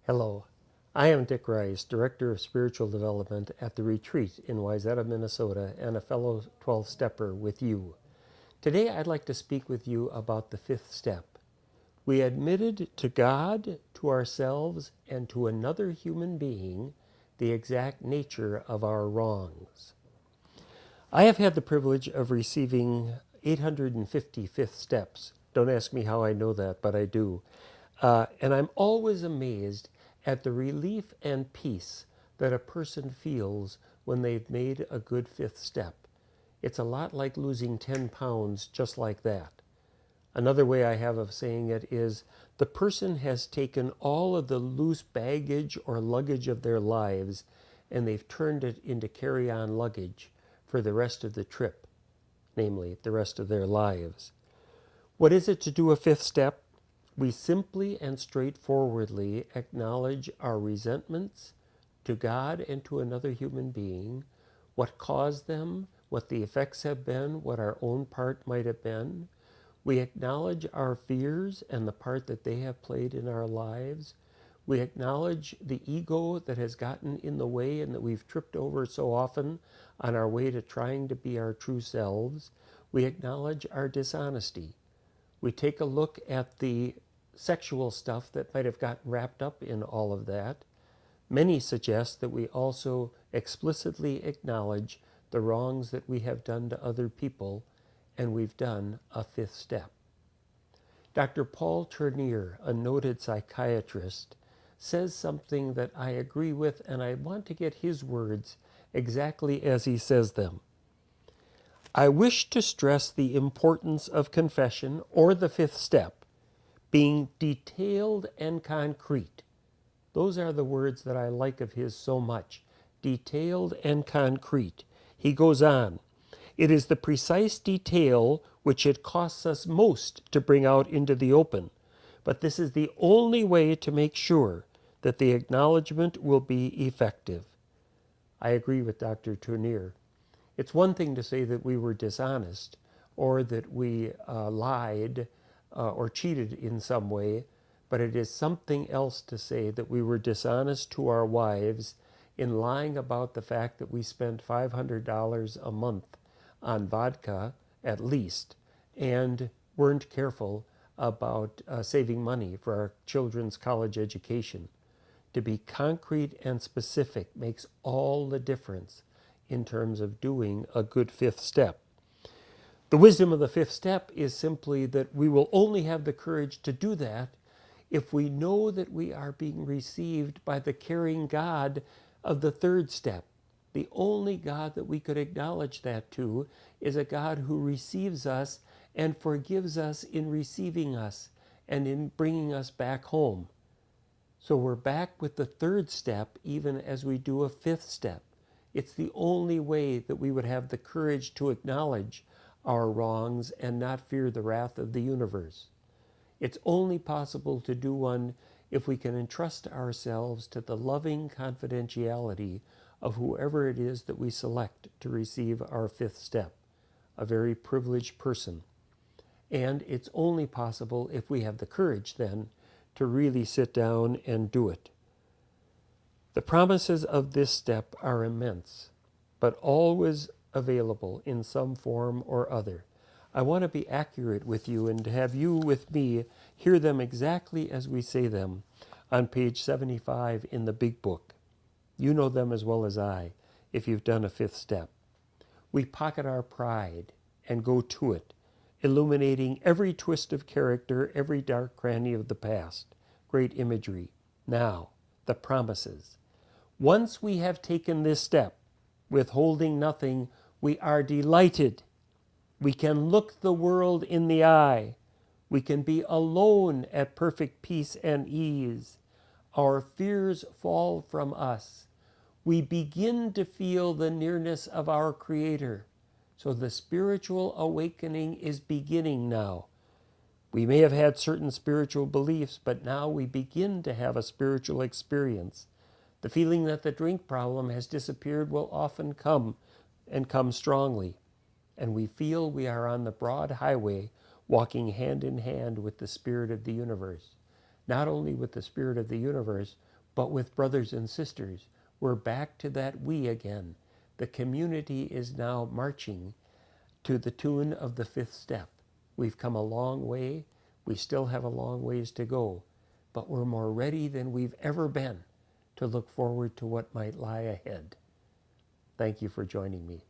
Hello, I am Dick Rice, Director of Spiritual Development at The Retreat in Wayzata, Minnesota, and a fellow 12-stepper with you. Today I'd like to speak with you about the fifth step. We admitted to God, to ourselves, and to another human being the exact nature of our wrongs. I have had the privilege of receiving 850 fifth steps. Don't ask me how I know that, but I do. And I'm always amazed at the relief and peace that a person feels when they've made a good fifth step. It's a lot like losing 10 pounds just like that. Another way I have of saying it is the person has taken all of the loose baggage or luggage of their lives and they've turned it into carry-on luggage for the rest of the trip, namely the rest of their lives. What is it to do a fifth step? We simply and straightforwardly acknowledge our resentments to God and to another human being, what caused them, what the effects have been, what our own part might have been. We acknowledge our fears and the part that they have played in our lives. We acknowledge the ego that has gotten in the way and that we've tripped over so often on our way to trying to be our true selves. We acknowledge our dishonesty. We take a look at the sexual stuff that might have gotten wrapped up in all of that. Many suggest that we also explicitly acknowledge the wrongs that we have done to other people, and we've done a fifth step. Dr. Paul Tournier, a noted psychiatrist, says something that I agree with, and I want to get his words exactly as he says them. I wish to stress the importance of confession, or the fifth step, being detailed and concrete. Those are the words that I like of his so much. Detailed and concrete. He goes on, it is the precise detail which it costs us most to bring out into the open, but this is the only way to make sure that the acknowledgement will be effective. I agree with Dr. Tournier. It's one thing to say that we were dishonest or that we lied or cheated in some way, but it is something else to say that we were dishonest to our wives in lying about the fact that we spent $500 a month on vodka at least and weren't careful about saving money for our children's college education. To be concrete and specific makes all the difference in terms of doing a good fifth step. The wisdom of the fifth step is simply that we will only have the courage to do that if we know that we are being received by the caring God of the third step. The only God that we could acknowledge that to is a God who receives us and forgives us in receiving us and in bringing us back home. So we're back with the third step even as we do a fifth step. It's the only way that we would have the courage to acknowledge our wrongs and not fear the wrath of the universe. It's only possible to do one if we can entrust ourselves to the loving confidentiality of whoever it is that we select to receive our fifth step, a very privileged person. And it's only possible if we have the courage then to really sit down and do it. The promises of this step are immense, but always available in some form or other. I want to be accurate with you and to have you with me hear them exactly as we say them on page 75 in the Big Book. You know them as well as I, if you've done a fifth step. We pocket our pride and go to it, illuminating every twist of character, every dark cranny of the past. Great imagery. Now, the promises. Once we have taken this step, withholding nothing, we are delighted. We can look the world in the eye. We can be alone at perfect peace and ease. Our fears fall from us. We begin to feel the nearness of our Creator. So the spiritual awakening is beginning now. We may have had certain spiritual beliefs, but now we begin to have a spiritual experience. The feeling that the drink problem has disappeared will often come and come strongly. And we feel we are on the broad highway, walking hand in hand with the spirit of the universe. Not only with the spirit of the universe, But with brothers and sisters, we're back to that we again. The community is now marching to the tune of the fifth step. We've come a long way. We still have a long ways to go, but we're more ready than we've ever been to look forward to what might lie ahead. Thank you for joining me.